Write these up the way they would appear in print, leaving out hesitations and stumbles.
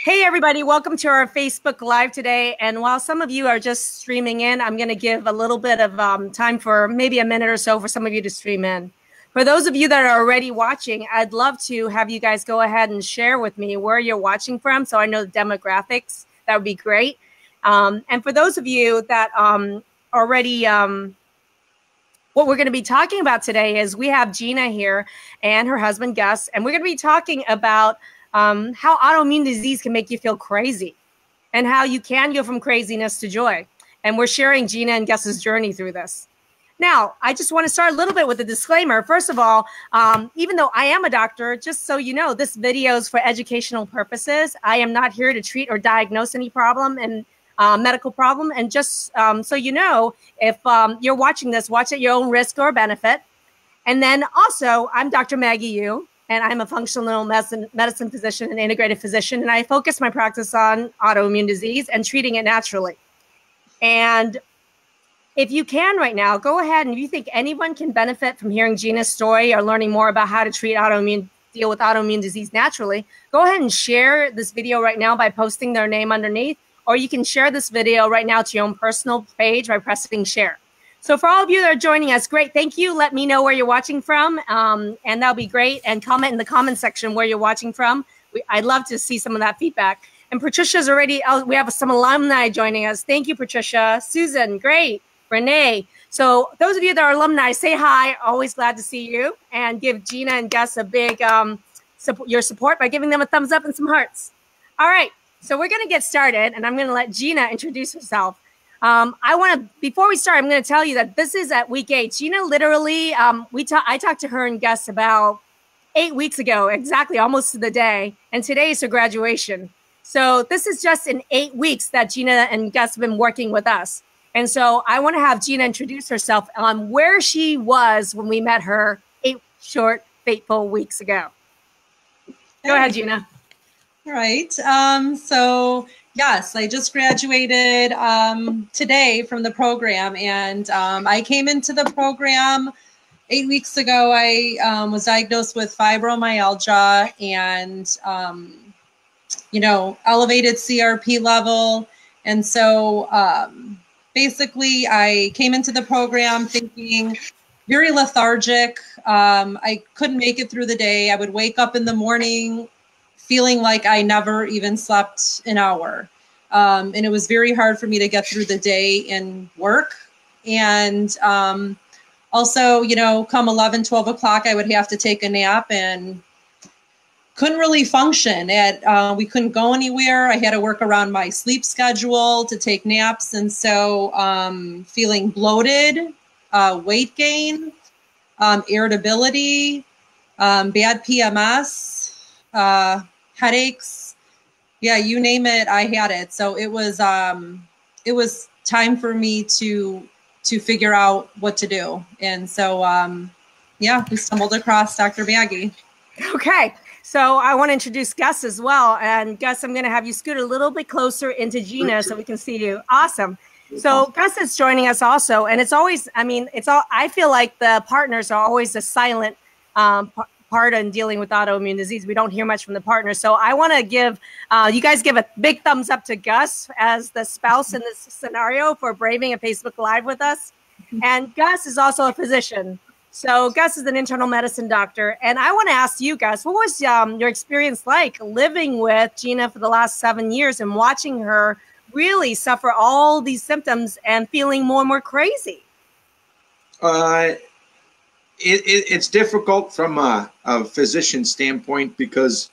Hey everybody, welcome to our Facebook Live today. And while some of you are just streaming in, I'm going to give a little bit of time for maybe a minute or so for some of you to stream in. For those of you that are already watching, I'd love to have you guys go ahead and share with me where you're watching from, so I know the demographics. That would be great. And for those of you that already, what we're going to be talking about today is we have Gina here and her husband Gus, and we're going to be talking about how autoimmune disease can make you feel crazy and how you can go from craziness to joy. And we're sharing Gina and Gus's journey through this. Now, I just want to start a little bit with a disclaimer. First of all, even though I am a doctor, just so you know, this video is for educational purposes. I am not here to treat or diagnose any problem and medical problem. And just so you know, if you're watching this, watch at your own risk or benefit. And then also, I'm Dr. Maggie Yu, and I'm a functional medicine physician and integrative physician, and I focus my practice on autoimmune disease and treating it naturally. And if you can right now, go ahead, and if you think anyone can benefit from hearing Gina's story or learning more about how to deal with autoimmune disease naturally, go ahead and share this video right now by posting their name underneath, or you can share this video right now to your own personal page by pressing share. So for all of you that are joining us, great. Thank you. Let me know where you're watching from, and that'll be great. And comment in the comment section where you're watching from. I'd love to see some of that feedback. And Patricia's already, we have some alumni joining us. Thank you, Patricia. Susan, great. Renee. So those of you that are alumni, say hi. Always glad to see you. And give Gina and Gus a big your support by giving them a thumbs up and some hearts. All right. So we're going to get started, and I'm going to let Gina introduce herself. Before we start, I'm going to tell you that this is at week 8. Gina literally, I talked to her and Gus about 8 weeks ago, exactly, almost to the day. And today is her graduation. So this is just in 8 weeks that Gina and Gus have been working with us. And so I want to have Gina introduce herself on where she was when we met her 8 short, fateful weeks ago. Go ahead, Gina. All right. So yes, I just graduated today from the program, and I came into the program 8 weeks ago. I was diagnosed with fibromyalgia and, elevated CRP level. And so basically I came into the program thinking very lethargic. I couldn't make it through the day. I would wake up in the morning feeling like I never even slept an hour. And it was very hard for me to get through the day and work. And also, come 11, 12 o'clock, I would have to take a nap and couldn't really function. We couldn't go anywhere. I had to work around my sleep schedule to take naps. And so feeling bloated, weight gain, irritability, bad PMS, headaches, yeah, you name it, I had it. So it was time for me to figure out what to do. And so, yeah, we stumbled across Dr. Maggie. Okay. So I want to introduce Gus as well. And Gus, I'm going to have you scoot a little bit closer into Gina so we can see you. Awesome. So Gus is joining us also. And it's always, I feel like the partners are always a silent part in dealing with autoimmune disease. We don't hear much from the partners. So I want to give, you guys give a big thumbs up to Gus as the spouse in this scenario for braving a Facebook Live with us. And Gus is also a physician. So Gus is an internal medicine doctor. And I want to ask you, Gus, what was your experience like living with Gina for the last 7 years and watching her really suffer all these symptoms and feeling more and more crazy? It's difficult from a physician standpoint because,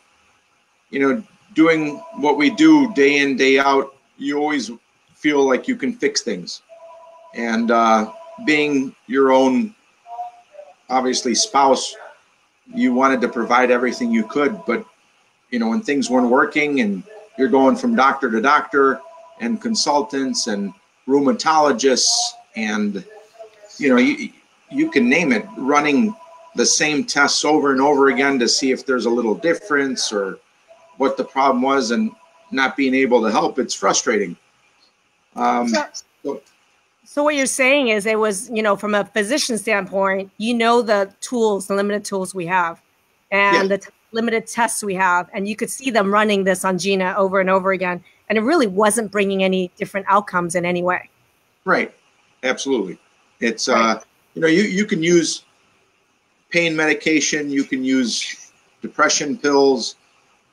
doing what we do day in, day out, you always feel like you can fix things. And being your own, obviously, spouse, you wanted to provide everything you could. But, when things weren't working and you're going from doctor to doctor and consultants and rheumatologists and, you can name it, running the same tests over and over again to see if there's a little difference or what the problem was and not being able to help. It's frustrating. So what you're saying is it was, from a physician standpoint, the tools, the limited tools we have. And limited tests we have, and you could see them running this on Gina over and over again, and it really wasn't bringing any different outcomes in any way. Right. Absolutely. It's, Right. you can use pain medication, you can use depression pills,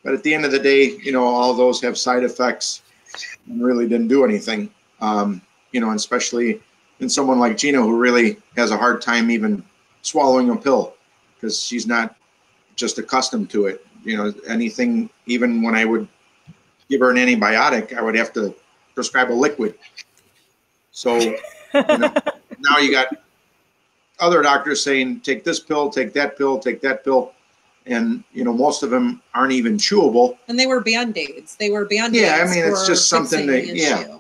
but at the end of the day, all those have side effects and really didn't do anything. And especially in someone like Gina, who really has a hard time even swallowing a pill because she's not just accustomed to it. Anything, even when I would give her an antibiotic, I would have to prescribe a liquid. So now you got other doctors saying, take this pill, take that pill, take that pill. And, most of them aren't even chewable. And they were Band-Aids. Yeah, I mean, it's just something that, yeah.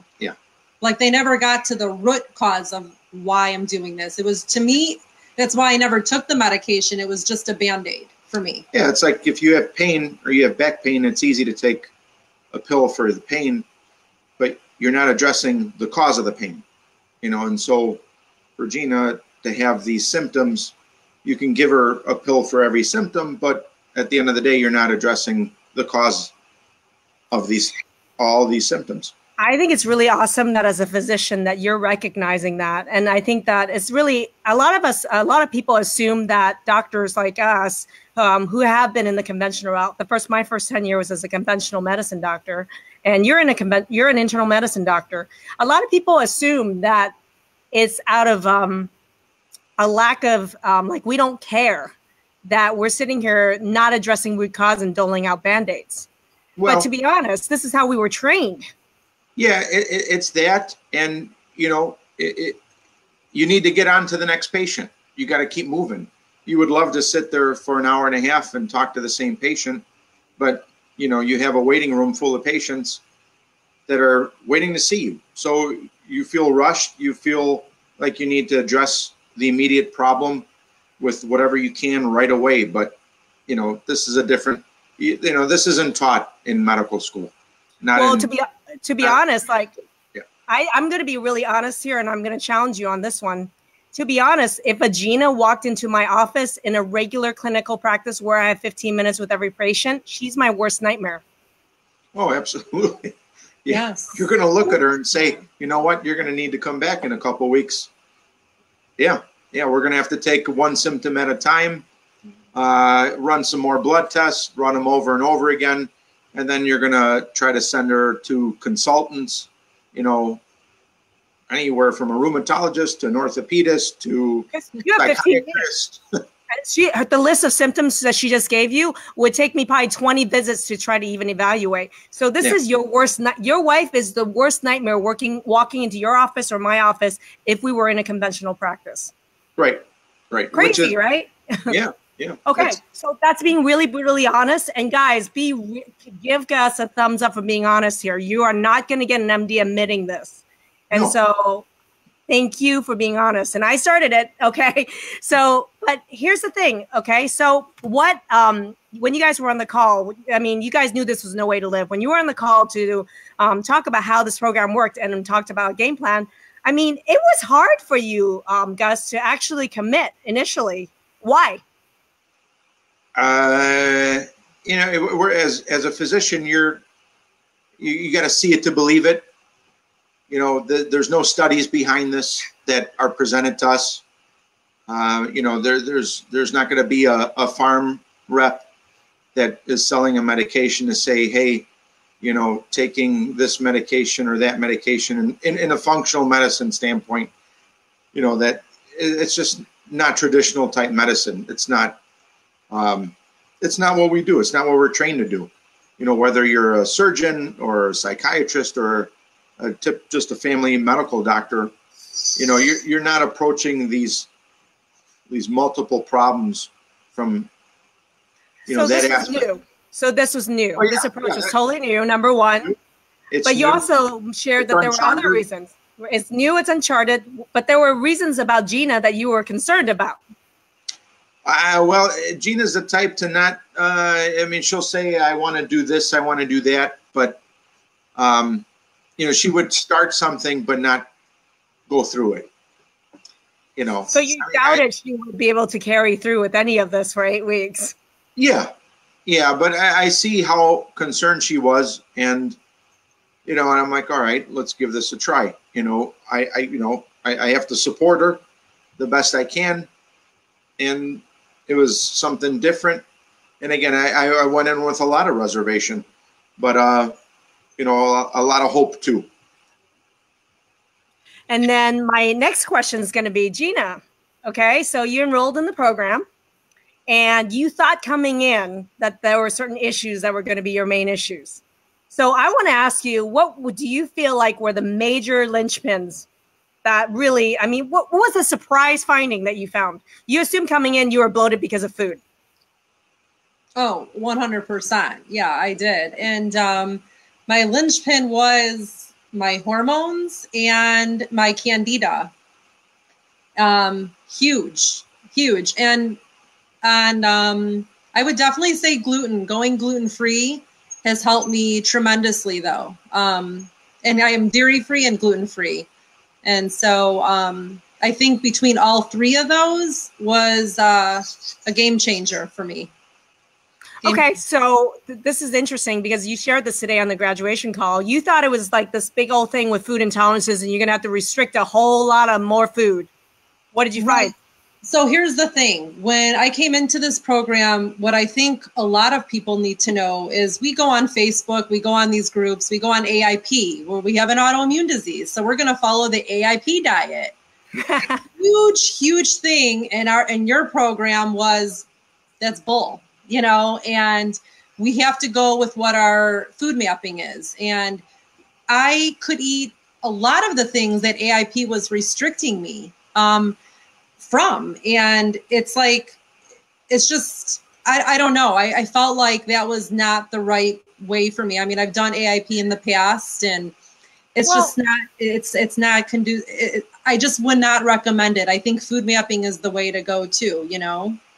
Like they never got to the root cause of why I'm doing this. It was, to me, that's why I never took the medication. It was just a Band-Aid for me. Yeah, it's like if you have pain or you have back pain, it's easy to take a pill for the pain, but you're not addressing the cause of the pain, and so for Gina to have these symptoms, you can give her a pill for every symptom, but at the end of the day, you're not addressing the cause of all these symptoms. I think it's really awesome that as a physician that you're recognizing that. And I think that it's really, a lot of people assume that doctors like us who have been in the conventional route, my first 10 years was as a conventional medicine doctor, and you're an internal medicine doctor. A lot of people assume that it's out of a lack of, we don't care that we're sitting here not addressing root cause and doling out Band-Aids. Well, but to be honest, this is how we were trained. Yeah, it's that. And, you need to get on to the next patient. You got to keep moving. You would love to sit there for an hour and a half and talk to the same patient, but, you have a waiting room full of patients that are waiting to see you. So you feel rushed. You feel like you need to address the immediate problem with whatever you can right away. But, this is a different, this isn't taught in medical school. To be honest, I'm going to be really honest here, and I'm going to challenge you on this one. To be honest, if a Gina walked into my office in a regular clinical practice where I have 15 minutes with every patient, she's my worst nightmare. Oh, absolutely. Yeah. Yes. You're going to look at her and say, you know what, you're going to need to come back in a couple of weeks. Yeah. Yeah. We're going to have to take one symptom at a time, run some more blood tests, run them over and over again. And then you're going to try to send her to consultants, anywhere from a rheumatologist to an orthopedist to psychiatrist. The list of symptoms that she just gave you would take me probably 20 visits to try to even evaluate. So this is your worst. Your wife is the worst nightmare walking into your office or my office if we were in a conventional practice. Right. Right. Crazy, right? Yeah. Yeah. Okay. So that's being really brutally honest. And guys, give us a thumbs up for being honest here. You are not going to get an MD admitting this. And so thank you for being honest. And I started it. Okay. So, but here's the thing. Okay. So what, when you guys were on the call, I mean, you guys knew this was no way to live. When you were on the call to talk about how this program worked and talked about a game plan, I mean, it was hard for you, Gus, to actually commit initially. Why? We're as a physician, you got to see it to believe it. There's no studies behind this that are presented to us. There's not going to be a farm rep that is selling a medication to say, hey, taking this medication or that medication in a functional medicine standpoint, that it's just not traditional type medicine. It's not what we do. It's not what we're trained to do. Whether you're a surgeon or a psychiatrist or just a family medical doctor, you're not approaching these multiple problems from, that aspect. New. So this was new. Oh, yeah, this approach is totally new, number one. But you also shared that there were other reasons. It's new, it's uncharted, but there were reasons about Gina that you were concerned about. Well, Gina's the type to not, she'll say, I want to do this, I want to do that. But, she would start something, but not go through it. So you doubted she would be able to carry through with any of this for 8 weeks. Yeah. Yeah, but I see how concerned she was, and and I'm like, all right, let's give this a try. I have to support her the best I can, and it was something different. And again, I went in with a lot of reservation, but a lot of hope too. And then my next question is going to be, Gina, okay, so you enrolled in the program and you thought coming in that there were certain issues that were going to be your main issues. So I want to ask you, what do you feel like were the major linchpins that really, I mean, what was the surprise finding that you found? You assumed coming in you were bloated because of food. Oh, 100%. Yeah, I did. And my linchpin was my hormones and my candida. Huge. And I would definitely say gluten. Going gluten-free has helped me tremendously, though. And I am dairy-free and gluten-free. And so I think between all three of those was a game changer for me. Okay, so this is interesting because you shared this today on the graduation call. You thought it was like this big old thing with food intolerances and you're going to have to restrict a whole lot of more food. What did you find? So here's the thing. When I came into this program, what I think a lot of people need to know is we go on Facebook, we go on these groups, we go on AIP where we have an autoimmune disease. So we're going to follow the AIP diet. huge thing in your program was that's bull. And we have to go with what our food mapping is. And I could eat a lot of the things that AIP was restricting me from. And it's like, it's just, I don't know. I felt like that was not the right way for me. I mean, I've done AIP in the past and it's it's not conducive. I just would not recommend it. I think food mapping is the way to go too,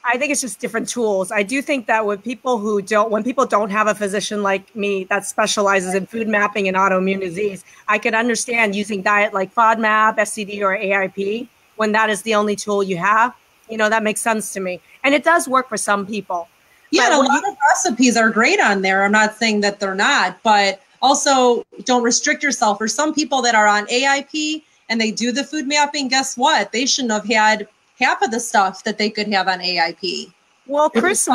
I think it's just different tools. I do think that when people don't have a physician like me that specializes in food mapping and autoimmune disease, I can understand using diet like FODMAP, SCD, or AIP when that is the only tool you have. That makes sense to me. And it does work for some people. Yeah, and a lot of recipes are great on there. I'm not saying that they're not, but also don't restrict yourself. For some people that are on AIP and they do the food mapping, guess what? They shouldn't have had half of the stuff that they could have on AIP. Well, Chris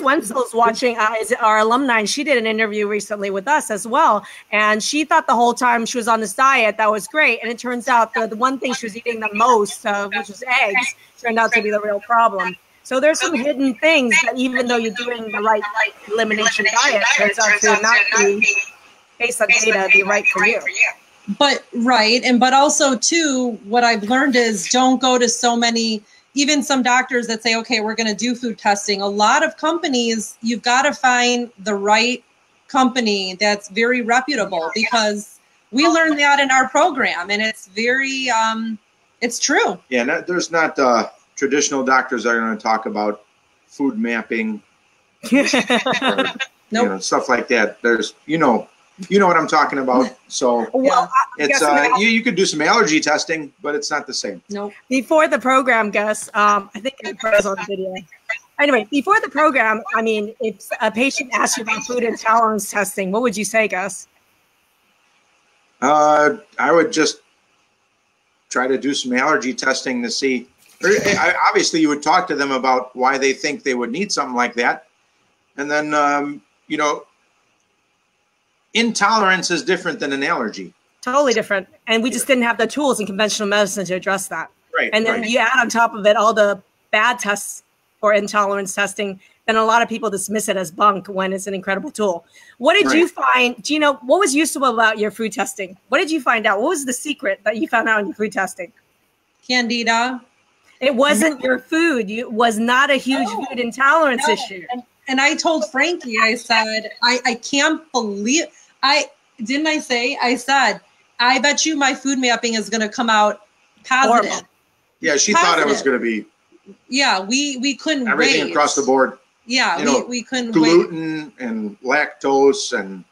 Wenzel's watching, is our alumni, and she did an interview recently with us as well. And she thought the whole time she was on this diet, that was great. And it turns out the one thing she was eating the most, which was eggs, turned out to be the real problem. So there's some hidden things that even though you're doing the right elimination diet, turns out to not be, based on data, be right for you. But but also too, what I've learned is don't go to so many, even some doctors that say, okay, we're going to do food testing. A lot of companies, you've got to find the right company that's very reputable because we learned that in our program and it's very, it's true. Yeah, there's not traditional doctors that are going to talk about food mapping, or, stuff like that. There's, you know what I'm talking about. So it's you could do some allergy testing, but it's not the same. Nope. Before the program, Gus, I think it was on video. Anyway, before the program, I mean, if a patient asked you about food intolerance testing, what would you say, Gus? I would just try to do some allergy testing to see. Obviously, you would talk to them about why they think they would need something like that, and then intolerance is different than an allergy. Totally different. And we just didn't have the tools in conventional medicine to address that. Right. And then you add on top of it all the bad tests for intolerance testing, then a lot of people dismiss it as bunk when it's an incredible tool. What did you find, Gina, what was useful about your food testing? What did you find out? What was the secret that you found out in your food testing? Candida. It wasn't your food. It was not a huge food intolerance issue. And I told Frankie, I said, I can't believe, I said, I bet you my food mapping is going to come out positive. Horrible. Yeah, she thought it was going to be. Yeah, we couldn't everything wait. Across the board. Yeah, we couldn't gluten wait. And lactose and.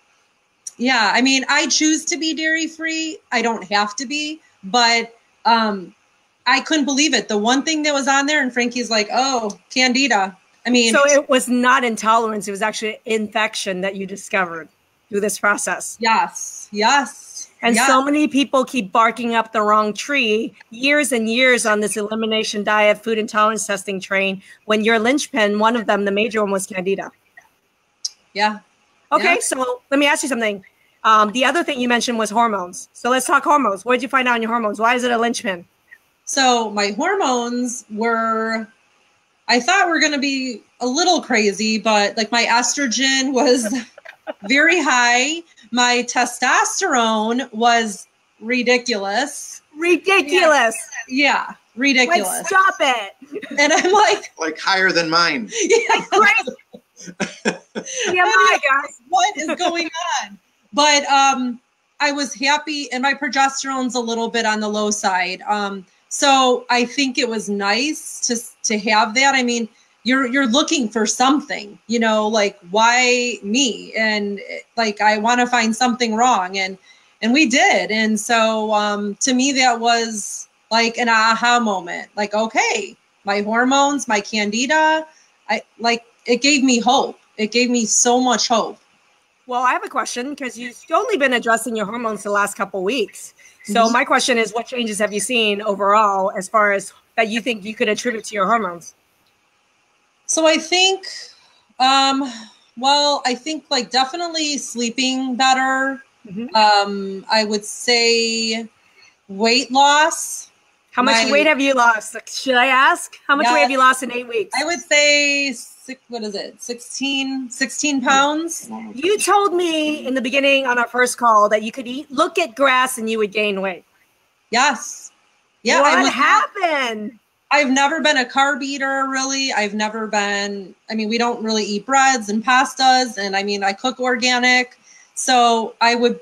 Yeah, I mean, I choose to be dairy-free. I don't have to be, but I couldn't believe it. The one thing that was on there, and Frankie's like, oh, Candida. I mean, so it was not intolerance. It was actually infection that you discovered through this process. yes, yes. And yes. so many people keep barking up the wrong tree years and years on this elimination diet, food intolerance testing train, when your linchpin, one of them, the major one, was Candida. Yeah. Okay, Yeah. so let me ask you something. The other thing you mentioned was hormones. So let's talk hormones. What did you find out on your hormones? Why is it a linchpin? So my hormones were, I thought were going to be a little crazy, but like my estrogen was very high. My testosterone was ridiculous. Ridiculous. Yeah, ridiculous. Like, stop it. And I'm like higher than mine. Yeah, TMI, guys. what is going on? But I was happy, and my progesterone's a little bit on the low side. So I think it was nice to have that. I mean, you're looking for something, you know, like, why me? And like, I want to find something wrong. And we did. And so to me, that was like an aha moment. Like, okay, my hormones, my Candida, it gave me hope. It gave me so much hope. Well, I have a question, because you've only been addressing your hormones the last couple of weeks. So my question is, what changes have you seen overall as far as that you think you could attribute to your hormones? So I think, I think like definitely sleeping better. Mm-hmm. I would say weight loss. How much weight have you lost? Should I ask? How much weight have you lost in 8 weeks? I would say 16 pounds. You told me in the beginning on our first call that you could look at grass and you would gain weight. Yes. Yeah. What happened? I've never been a carb eater, really. I've never been, I mean, we don't really eat breads and pastas. And I mean, I cook organic. So I would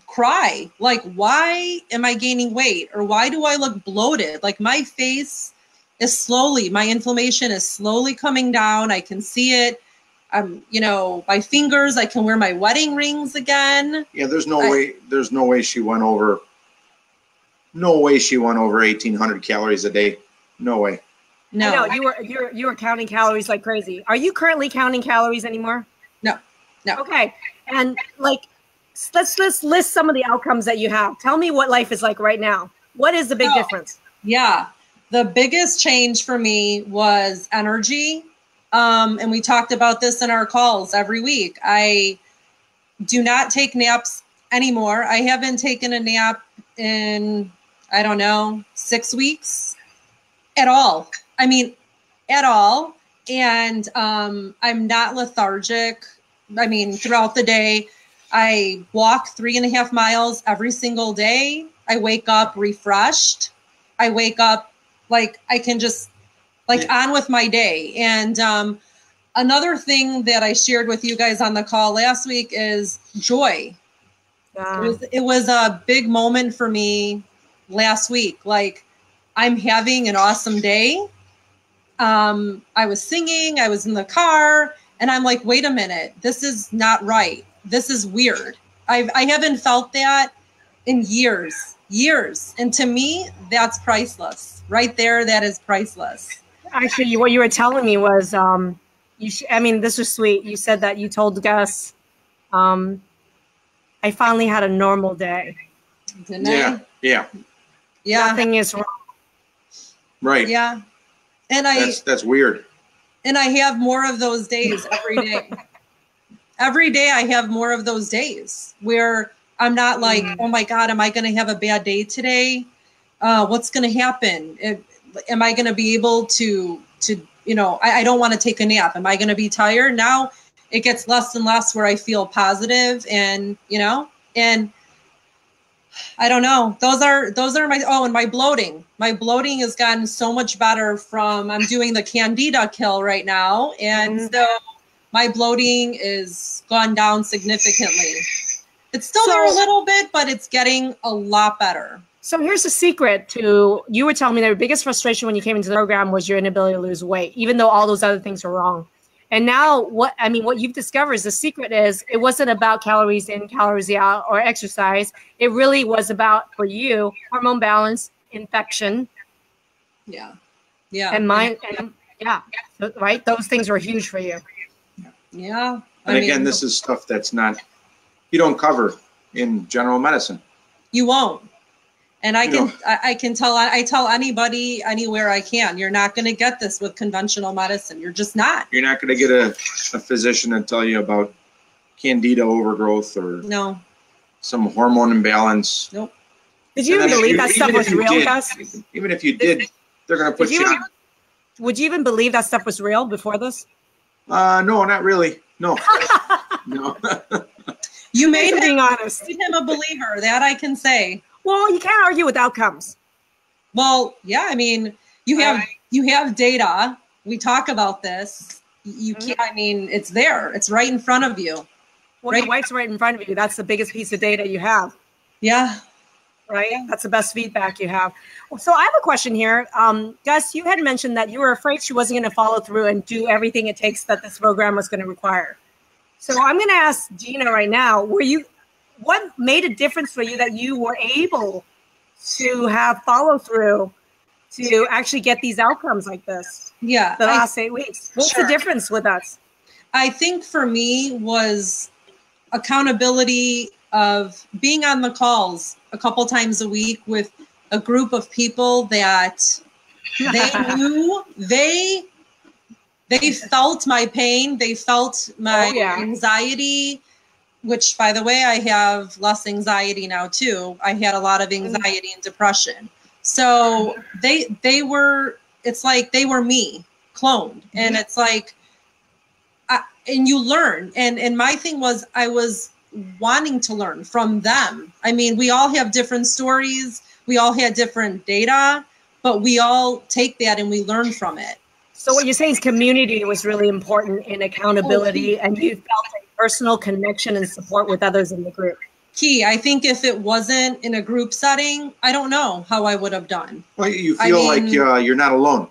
cry, like, why am I gaining weight? Or why do I look bloated? Like, my face is my inflammation is slowly coming down. I can see it. You know, my fingers, I can wear my wedding rings again. Yeah, there's no way she went over 1,800 calories a day. No way. No. I know, you were counting calories like crazy. Are you currently counting calories anymore? No. Okay. And like, let's list some of the outcomes that you have. Tell me what life is like right now. What is the big difference? Yeah. The biggest change for me was energy. And we talked about this in our calls every week. I do not take naps anymore. I haven't taken a nap in, I don't know, 6 weeks at all. I mean, at all. And I'm not lethargic. I mean, throughout the day, I walk 3.5 miles every single day. I wake up refreshed. I wake up like I can just on with my day. And another thing that I shared with you guys on the call last week is joy. It was a big moment for me last week. Like, I'm having an awesome day. I was singing, I was in the car, and I'm like, wait a minute, this is not right. This is weird. I haven't felt that in years. And to me, that's priceless. Right there, that is priceless. Actually, what you were telling me was, this was sweet. You said that you told Gus, I finally had a normal day. Didn't I? Yeah. Nothing is wrong. Right. Yeah. And that's weird. And I have more of those days every day. Every day I have more of those days where I'm not like, oh my God, am I going to have a bad day today? What's going to happen? Am I going to be able to, I don't want to take a nap. Am I going to be tired? Now it gets less and less where I feel positive and I don't know. Those are and my bloating. My bloating has gotten so much better from, I'm doing the Candida kill right now. And so my bloating is gone down significantly. It's still there a little bit, but it's getting a lot better. So here's the secret you were telling me that your biggest frustration when you came into the program was your inability to lose weight, even though all those other things are wrong. And now what you've discovered is the secret is it wasn't about calories in, calories out, or exercise. It really was about, for you, hormone balance, infection. Yeah. And Yeah. Right. Those things were huge for you. Yeah. And again, this is stuff that's not, you don't cover in general medicine. You won't. And I tell anybody anywhere I can, you're not going to get this with conventional medicine. You're just not. You're not going to get a physician to tell you about candida overgrowth or some hormone imbalance. Nope. Did you even believe that stuff was real, Gus? Even if you did, they're going to put you on. Would you even believe that stuff was real before this? No, not really. No. No. You made him, being honest. Made him a believer. That I can say. Well, you can't argue with outcomes. Well, yeah. I mean, you have data. We talk about this. You can't. I mean, it's there. It's right in front of you. Well, your wife's right in front of you. That's the biggest piece of data you have. Yeah. Right? That's the best feedback you have. So I have a question here. Gus, you had mentioned that you were afraid she wasn't going to follow through and do everything it takes that this program was going to require. So I'm going to ask Gina right now, what made a difference for you that you were able to have follow through to actually get these outcomes like this? Yeah. The last 8 weeks. What's the difference with us? I think for me was accountability of being on the calls a couple times a week with a group of people that they knew they felt my pain. They felt my anxiety, which, by the way, I have less anxiety now too. I had a lot of anxiety and depression. So it's like they were me cloned. And it's like, and you learn. And my thing was, I was wanting to learn from them. I mean, we all have different stories. We all had different data, but we all take that and we learn from it. So what you're saying is community was really important in accountability, and you felt a personal connection and support with others in the group. Key. I think if it wasn't in a group setting, I don't know how I would have done. Well, you feel like you're not alone.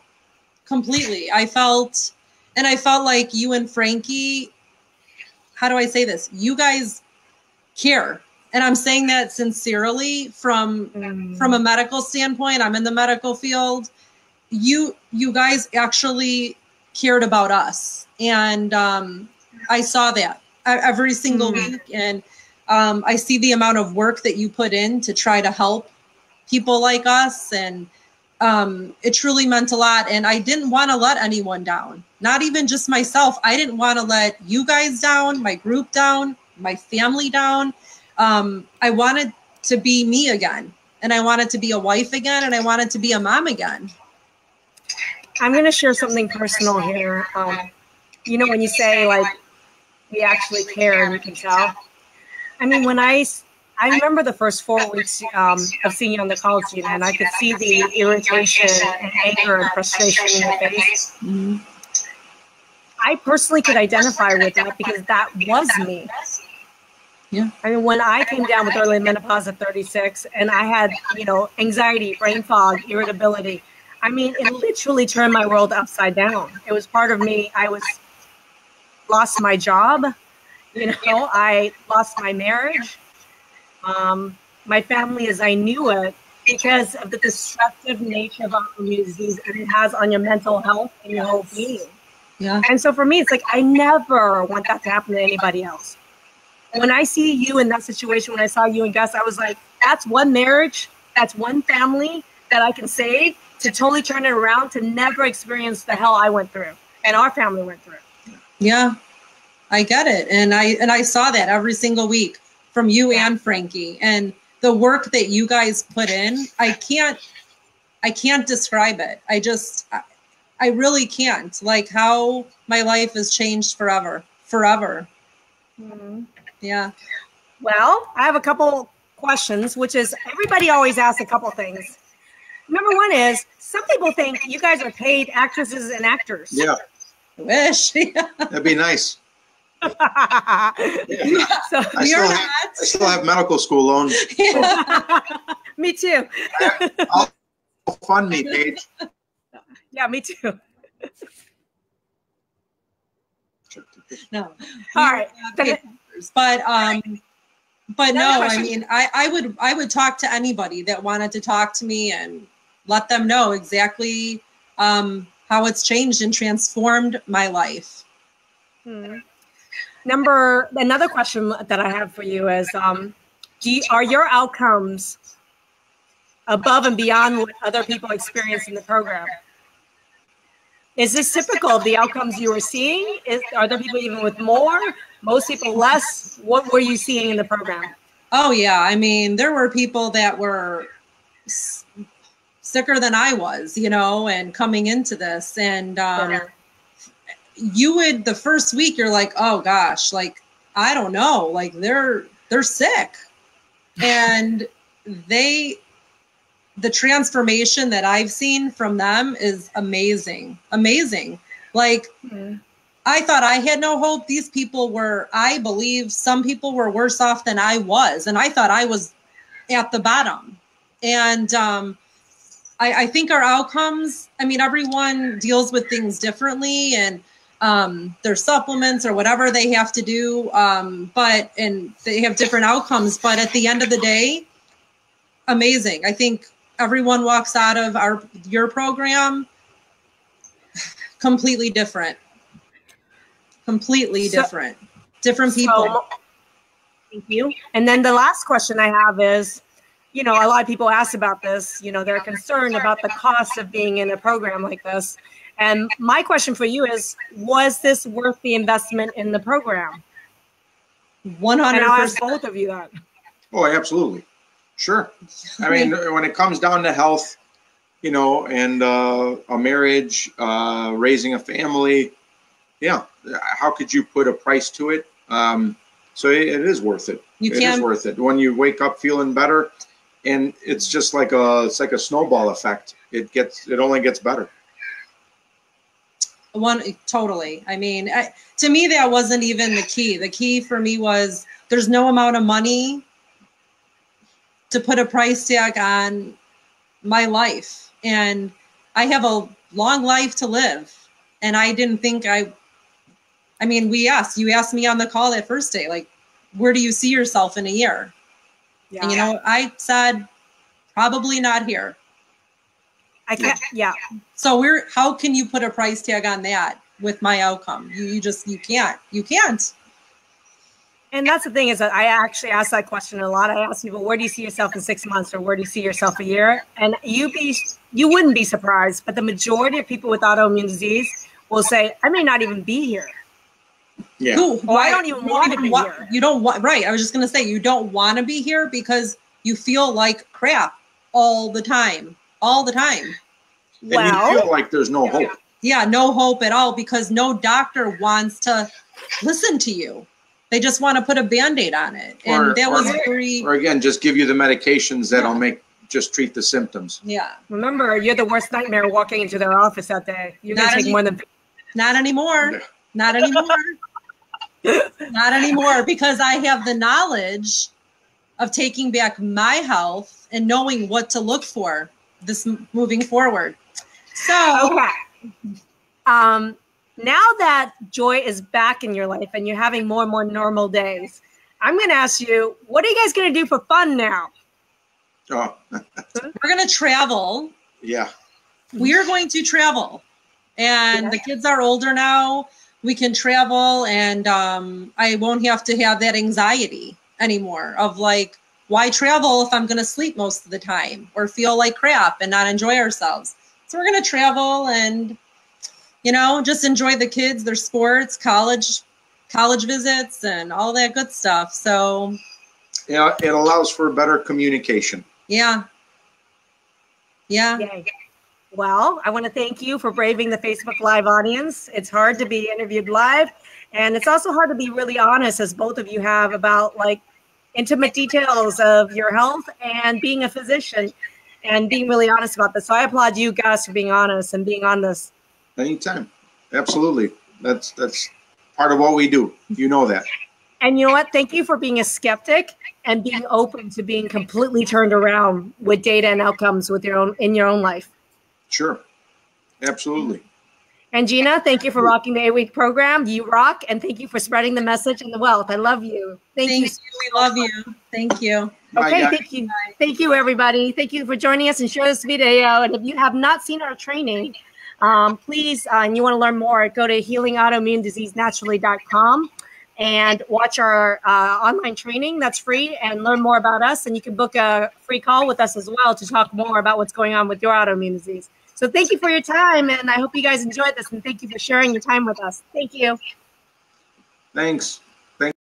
Completely. I felt like you and Frankie, how do I say this? You guys care. And I'm saying that sincerely from a medical standpoint. I'm in the medical field. You guys actually cared about us. And I saw that every single week. And I see the amount of work that you put in to try to help people like us. And it truly meant a lot. And I didn't want to let anyone down, not even just myself. I didn't want to let you guys down, my group down, my family down. I wanted to be me again, and I wanted to be a wife again, and I wanted to be a mom again. I'm going to share something personal here. You know, when you say like, we actually care and you can tell. I mean, when I remember the first 4 weeks of seeing you on the calls, Gina, and I could see the irritation and anger and frustration in your face. Mm-hmm. I personally could identify with that because that was me. Yeah. I mean, when I came down with early menopause at 36 and I had, anxiety, brain fog, irritability, I mean, it literally turned my world upside down. It was part of me. I lost my job. I lost my marriage. My family as I knew it because of the destructive nature of autoimmune disease and it has on your mental health and your whole being. Yeah. And so for me, it's like, I never want that to happen to anybody else. When I see you in that situation, when I saw you and Gus, I was like, that's one marriage, that's one family that I can save to totally turn it around to never experience the hell I went through and our family went through. Yeah, I get it. And I saw that every single week from you and Frankie. And the work that you guys put in, I can't describe it. I really can't. Like how my life has changed forever. Mm-hmm. Yeah. Well, I have a couple questions, which is everybody always asks a couple things. Number one is some people think you guys are paid actresses and actors. Yeah. I wish. That'd be nice. Yeah. So I still have medical school loans. So. Me too. I'll fund me, Paige. Yeah, me too. No. All right. But no, I mean, I would talk to anybody that wanted to talk to me and let them know exactly how how it's changed and transformed my life. Another question that I have for you is, are your outcomes above and beyond what other people experience in the program? Is this typical of the outcomes you were seeing? Are there people even with more, most people less? What were you seeing in the program? Oh yeah, I mean, there were people that were sicker than I was, you know, and coming into this, and the first week you're like, oh gosh, like, I don't know, like they're sick, and the transformation that I've seen from them is amazing. Like, I thought I had no hope. These people were, I believe some people were worse off than I was. And I thought I was at the bottom. And I think our outcomes, I mean, everyone deals with things differently, and their supplements or whatever they have to do. And they have different outcomes. But at the end of the day, amazing. I think everyone walks out of your program completely different. Different people. Thank you. And then the last question I have is, you know, a lot of people ask about this. You know, they're concerned about the cost of being in a program like this. And my question for you is, was this worth the investment in the program? 100%. And I'll ask both of you that. Oh, absolutely. Sure. I mean, when it comes down to health, you know, and a marriage, raising a family, yeah, how could you put a price to it? So it is worth it. It is worth it. When you wake up feeling better, and it's just like a snowball effect. It only gets better. Totally. I mean, to me, that wasn't even the key. The key for me was there's no amount of money to put a price tag on my life. And I have a long life to live. And I didn't think you asked me on the call that first day, like, where do you see yourself in a year? Yeah. And, you know, I said, probably not here. I can't. Yeah. So how can you put a price tag on that with my outcome? You can't. And that's the thing, is that I actually ask that question a lot. I ask people, where do you see yourself in 6 months, or where do you see yourself a year? And you wouldn't be surprised, but the majority of people with autoimmune disease will say, I may not even be here. Yeah. I don't even want to be here. You don't want, right. I was just going to say, you don't want to be here because you feel like crap all the time. And you feel like there's no hope. Yeah, no hope at all, because no doctor wants to listen to you. They just want to put a Band-Aid on it. And or again, just give you the medications that'll just treat the symptoms. Yeah. Remember, you're the worst nightmare walking into their office that day. You're going to take more than... Not anymore. Not anymore, because I have the knowledge of taking back my health and knowing what to look for moving forward. So, okay. Now that joy is back in your life and you're having more and more normal days, I'm going to ask you, what are you guys going to do for fun now? Oh. We're going to travel. Yeah. We are going to travel. And the kids are older now. We can travel, and I won't have to have that anxiety anymore of like, why travel if I'm going to sleep most of the time or feel like crap and not enjoy ourselves? So we're going to travel and, you know, just enjoy the kids, their sports, college visits, and all that good stuff. So, yeah, it allows for better communication. Yeah. Yay. Well, I want to thank you for braving the Facebook Live audience. It's hard to be interviewed live, and it's also hard to be really honest, as both of you have, about like intimate details of your health and being a physician and being really honest about this. So I applaud you guys for being honest and being on this. Anytime. Absolutely. That's part of what we do. You know that. And you know what? Thank you for being a skeptic and being open to being completely turned around with data and outcomes in your own life. Sure. Absolutely. And Gina, thank you for rocking the 8-week program. You rock, and thank you for spreading the message and the wealth. I love you. Thank you. We love you. Thank you. Okay, thank you. Thank you, everybody. Thank you for joining us, and share this video. And if you have not seen our training, Please, and you want to learn more, go to healingautoimmunediseasenaturally.com and watch our online training that's free and learn more about us. And you can book a free call with us as well to talk more about what's going on with your autoimmune disease. So thank you for your time, and I hope you guys enjoyed this, and thank you for sharing your time with us. Thank you. Thanks.